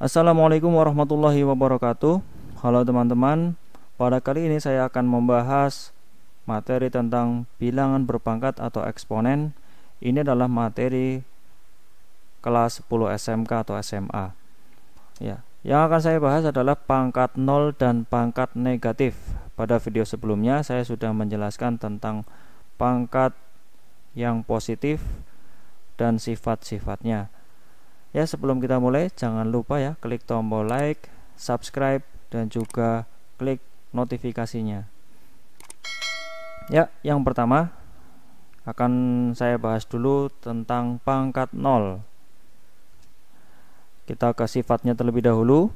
Assalamualaikum warahmatullahi wabarakatuh. Halo teman-teman, pada kali ini saya akan membahas materi tentang bilangan berpangkat atau eksponen. Ini adalah materi kelas 10 SMK atau SMA. Ya, yang akan saya bahas adalah pangkat 0 dan pangkat negatif. Pada video sebelumnya saya sudah menjelaskan tentang pangkat yang positif dan sifat-sifatnya. Ya, sebelum kita mulai, jangan lupa ya klik tombol like, subscribe, dan juga klik notifikasinya. Ya, yang pertama akan saya bahas dulu tentang pangkat 0. Kita ke sifatnya terlebih dahulu.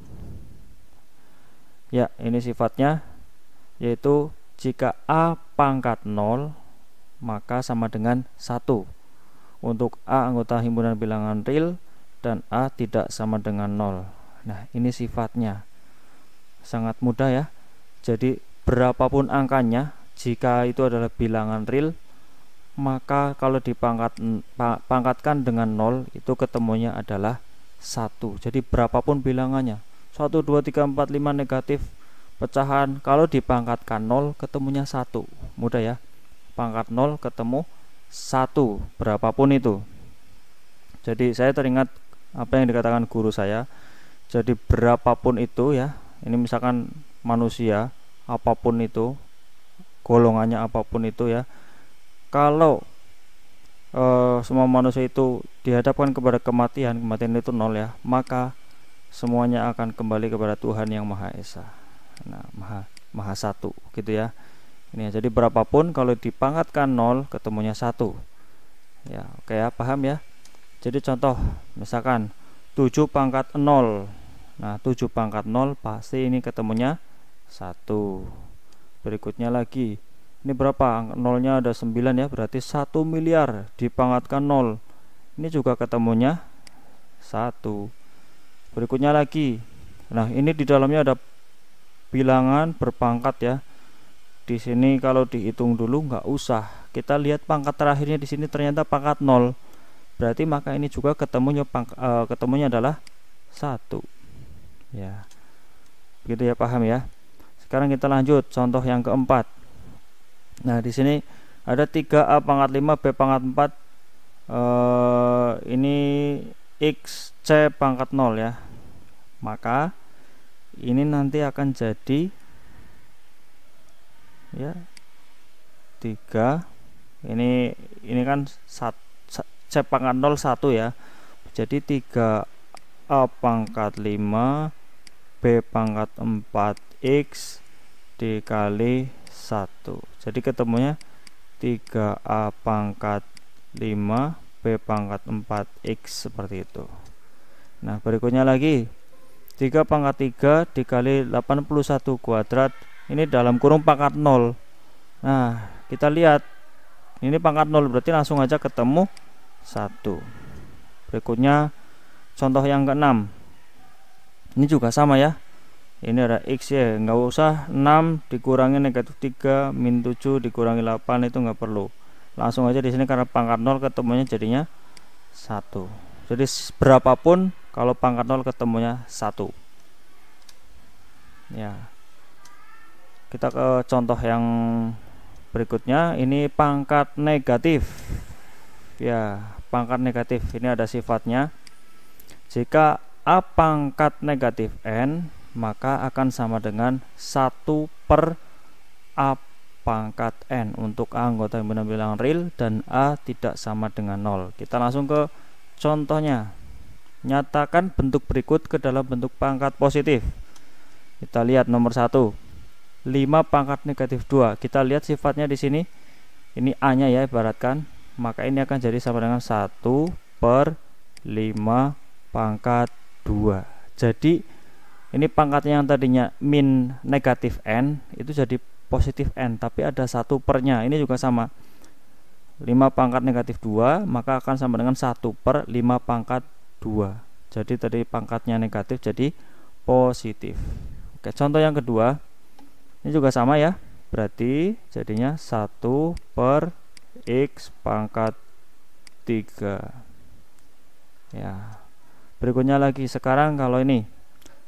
Ya, ini sifatnya, yaitu jika A pangkat 0 maka sama dengan 1. Untuk A anggota himpunan bilangan real dan A tidak sama dengan 0. Nah, ini sifatnya sangat mudah ya. Jadi berapapun angkanya, jika itu adalah bilangan real, maka kalau dipangkatkan dengan 0, itu ketemunya adalah 1. Jadi berapapun bilangannya, 1, 2, 3, 4, 5 negatif pecahan, kalau dipangkatkan 0 ketemunya 1. Mudah ya. Pangkat 0 ketemu 1 berapapun itu. Jadi saya teringat apa yang dikatakan guru saya. Jadi berapapun itu ya, ini misalkan manusia, apapun itu, golongannya apapun itu ya, kalau semua manusia itu dihadapkan kepada kematian itu 0 ya, maka semuanya akan kembali kepada Tuhan yang Maha Esa. Nah, Maha Satu gitu ya. Ini ya, jadi berapapun kalau dipangkatkan 0 ketemunya 1. Ya, oke ya, paham ya. Jadi contoh, misalkan 7 pangkat 0. Nah, 7 pangkat 0 pasti ini ketemunya 1. Berikutnya lagi, ini berapa? 0-nya ada 9 ya, berarti 1 miliar dipangkatkan 0. Ini juga ketemunya 1. Berikutnya lagi. Nah, ini di dalamnya ada bilangan berpangkat ya. Di sini kalau dihitung dulu nggak usah. Kita lihat pangkat terakhirnya di sini ternyata pangkat 0. Berarti maka ini juga ketemunya adalah 1. Ya. Begitu ya, paham ya. Sekarang kita lanjut contoh yang keempat. Nah, di sini ada 3A pangkat 5 B pangkat 4. Ini X C pangkat 0 ya. Maka ini nanti akan jadi ya 3. Ini kan C pangkat 0 1 ya. Jadi 3A pangkat 5 B pangkat 4X dikali 1. Jadi ketemunya 3A pangkat 5 B pangkat 4X seperti itu. Nah, berikutnya lagi 3 pangkat 3 dikali 81 kuadrat. Ini dalam kurung pangkat 0. Nah, kita lihat ini pangkat 0, berarti langsung aja ketemu 1. Berikutnya contoh yang ke-6. Ini juga sama ya. Ini ada X ya, nggak usah 6 dikurangi negatif 3 min 7 dikurangi 8, itu nggak perlu. Langsung aja di sini karena pangkat 0 ketemunya jadinya 1. Jadi berapapun kalau pangkat 0 ketemunya 1. Ya. Kita ke contoh yang berikutnya. Ini pangkat negatif. Ya, pangkat negatif ini ada sifatnya. Jika A pangkat negatif N, maka akan sama dengan 1 per A pangkat N untuk A anggota himpunan bilangan real dan A tidak sama dengan 0. Kita langsung ke contohnya. Nyatakan bentuk berikut ke dalam bentuk pangkat positif. Kita lihat nomor 1. 5 pangkat negatif 2. Kita lihat sifatnya di sini. Ini A-nya ya, ibaratkan. Maka ini akan jadi sama dengan 1 per 5 pangkat 2. Jadi ini pangkatnya yang tadinya min negatif N itu jadi positif N, tapi ada 1 pernya. Ini juga sama, 5 pangkat negatif 2 maka akan sama dengan 1 per 5 pangkat 2. Jadi tadi pangkatnya negatif jadi positif. Oke, contoh yang kedua. Ini juga sama ya, berarti jadinya 1 per X pangkat 3. Ya. Berikutnya lagi, sekarang kalau ini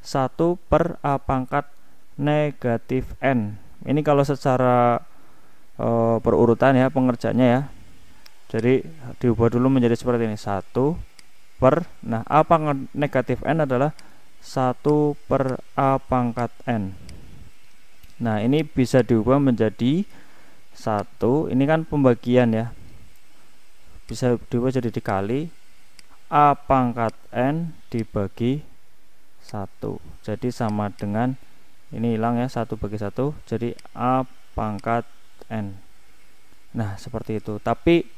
1 per A pangkat negatif N. Ini kalau secara berurutan ya pengerjaannya ya. Jadi diubah dulu menjadi seperti ini, 1 per, nah A pangkat negatif N adalah 1 per A pangkat N. Nah ini bisa diubah menjadi 1, ini kan pembagian ya, bisa diubah jadi dikali A pangkat N dibagi 1, jadi sama dengan ini hilang ya, 1 bagi 1 jadi A pangkat N. Nah seperti itu. Tapi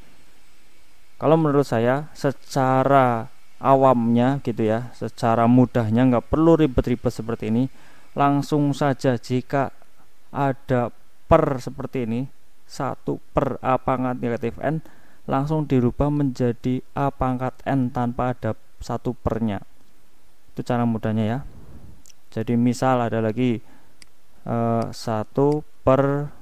kalau menurut saya secara awamnya gitu ya, secara mudahnya, nggak perlu ribet-ribet seperti ini, langsung saja jika ada per seperti ini, 1 per A pangkat negatif N langsung dirubah menjadi A pangkat N tanpa ada 1 pernya. Itu cara mudahnya ya. Jadi misal ada lagi 1 per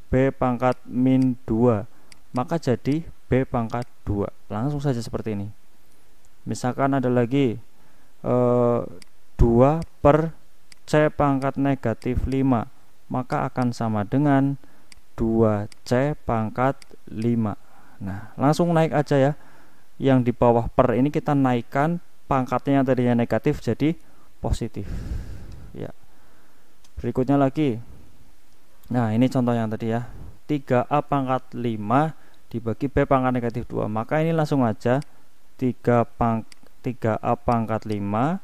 B pangkat min 2, maka jadi B pangkat 2, langsung saja seperti ini. Misalkan ada lagi 2 per C pangkat negatif 5, maka akan sama dengan 2C pangkat 5. Nah langsung naik aja ya, yang di bawah per ini kita naikkan pangkatnya yang tadinya negatif jadi positif ya. Berikutnya lagi, nah ini contoh yang tadi ya, 3A pangkat 5 dibagi B pangkat negatif 2, maka ini langsung aja 3A pangkat 5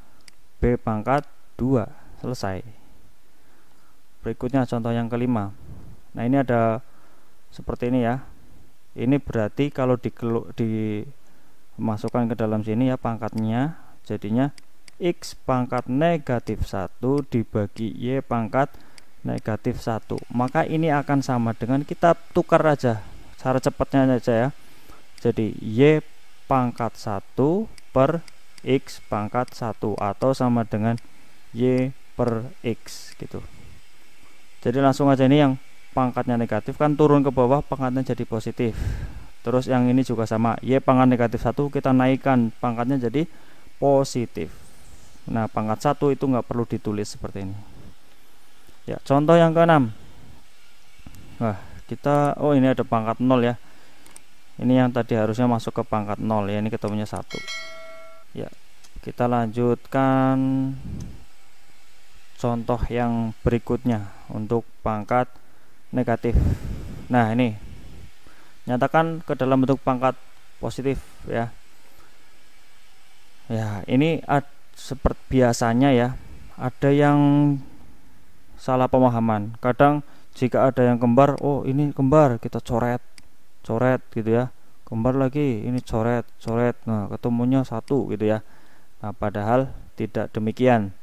B pangkat 2, selesai. Berikutnya contoh yang kelima. Nah ini ada seperti ini ya, ini berarti kalau dimasukkan ke dalam sini ya pangkatnya, jadinya X pangkat negatif 1 dibagi Y pangkat negatif 1, maka ini akan sama dengan, kita tukar aja cara cepatnya aja ya, jadi Y pangkat 1 per X pangkat 1 atau sama dengan Y per X gitu. Jadi langsung aja, ini yang pangkatnya negatif kan turun ke bawah, pangkatnya jadi positif. Terus yang ini juga sama, Y pangkat negatif 1 kita naikkan pangkatnya jadi positif. Nah pangkat 1 itu nggak perlu ditulis seperti ini ya. Contoh yang keenam, nah kita ini ada pangkat 0 ya, ini yang tadi harusnya masuk ke pangkat 0 ya, ini ketemunya 1 ya. Kita lanjutkan contoh yang berikutnya untuk pangkat negatif. Nah ini nyatakan ke dalam bentuk pangkat positif ya. Ya ini seperti biasanya ya, ada yang salah pemahaman. Kadang jika ada yang kembar, oh ini kembar, kita coret gitu ya, kembar lagi, ini coret, nah ketemunya 1 gitu ya. Nah padahal tidak demikian,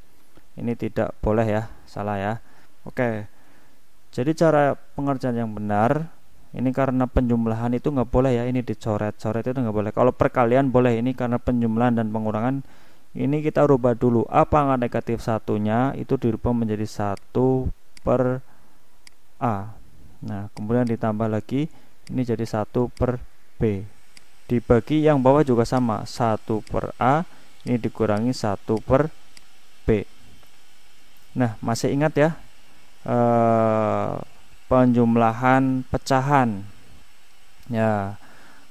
ini tidak boleh ya, salah ya. Oke, jadi cara pengerjaan yang benar ini karena penjumlahan itu nggak boleh ya, ini dicoret itu nggak boleh. Kalau perkalian boleh, ini karena penjumlahan dan pengurangan ini kita rubah dulu. A pangkat negatif 1-nya itu dirubah menjadi 1 per A. Nah kemudian ditambah lagi, ini jadi 1 per B, dibagi yang bawah juga sama, 1 per A ini dikurangi 1 per B. Nah masih ingat ya penjumlahan pecahan ya.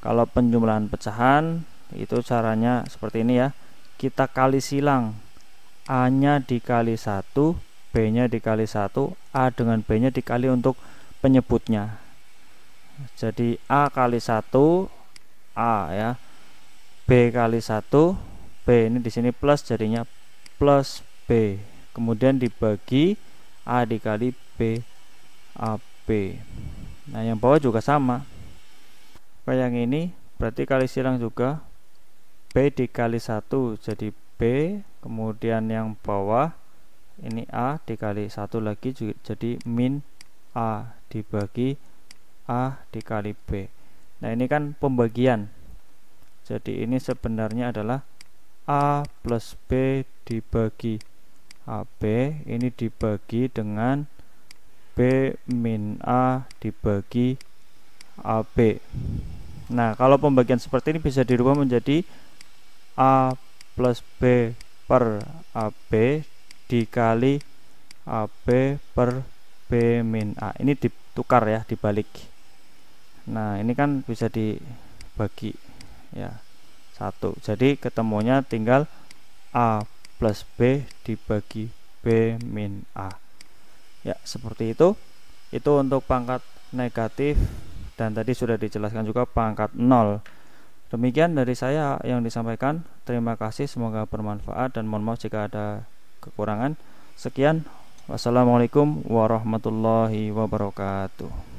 Kalau penjumlahan pecahan itu caranya seperti ini ya, kita kali silang, A nya dikali 1, B nya dikali 1, A dengan B nya dikali untuk penyebutnya. Jadi A kali 1 A ya, B kali 1 B, ini di sini plus jadinya plus B, kemudian dibagi A dikali B AB. Nah yang bawah juga sama kayak yang ini, berarti kali silang juga, B dikali 1 jadi B, kemudian yang bawah ini A dikali 1 lagi jadi min A dibagi A dikali B. Nah ini kan pembagian, jadi ini sebenarnya adalah A plus B dibagi AB, ini dibagi dengan B min A dibagi AB. Nah kalau pembagian seperti ini bisa dirubah menjadi A plus B per AB dikali AB per B min A. Ini ditukar ya, dibalik. Nah ini kan bisa dibagi ya 1. Jadi ketemunya tinggal A plus B dibagi B min A. Ya seperti itu. Itu untuk pangkat negatif, dan tadi sudah dijelaskan juga pangkat 0. Demikian dari saya yang disampaikan. Terima kasih, semoga bermanfaat, dan mohon maaf jika ada kekurangan. Sekian, wassalamualaikum warahmatullahi wabarakatuh.